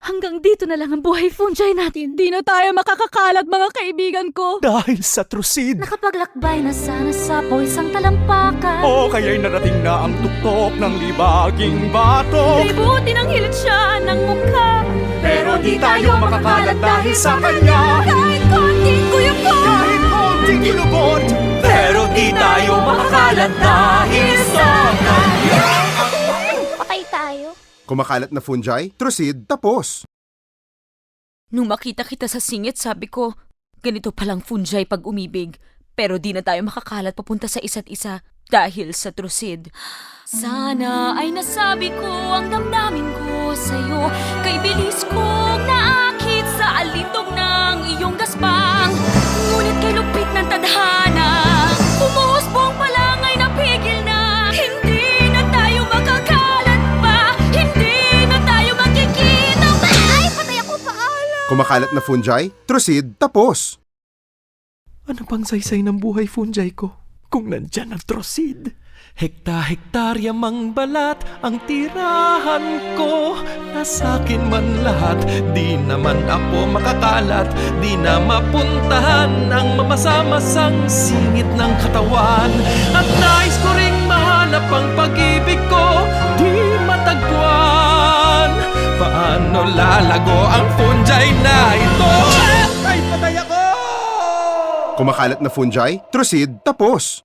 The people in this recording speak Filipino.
Hanggang dito na lang ang buhay fungi natin. Di na tayo makakakalat, mga kaibigan ko. Dahil sa trusid. Nakapaglakbay na sana sa isang talampakan. O kaya'y narating na ang tuktok ng libaging bato. Libutin ang hilit siya ng mukha. Pero di tayo makakalat dahil sa kanya. Kahit konting kuyukot. Kahit konting kilubot. Pero di tayo makakalat dahil sa kanya. Patay tayo. Kumakalat na fungi, trusid, tapos. Nung makita kita sa singit, sabi ko, ganito palang fungi pag umibig. Pero di na tayo makakalat papunta sa isa't isa dahil sa trusid. Sana ay nasabi ko ang damdamin ko sa'yo. Kay bilis kong naakit sa alintog ng iyong gaspang. Ngunit kay lupit ng tadhana, bumuhos buong palangay na pigil na. Hindi na tayo makakalat pa. Hindi na tayo magkikita pa. Ay, patay ako, paalam. Kumakalat na fungi, trusid, tapos. Ano pang saysay ng buhay fungi ko kung nandyan ang trusid? Hekta-hektarya mang balat ang tirahan ko. Nasakin man lahat, di naman ako makakalat. Di na mapuntahan ang mamasa-masang singit ng katawan. At nais ko ring mahanap ang pag-ibig ko, di matagpuan. Paano lalago ang fungi na ito? Ay, patay ako! Kumakalat na fungi, trusid, tapos.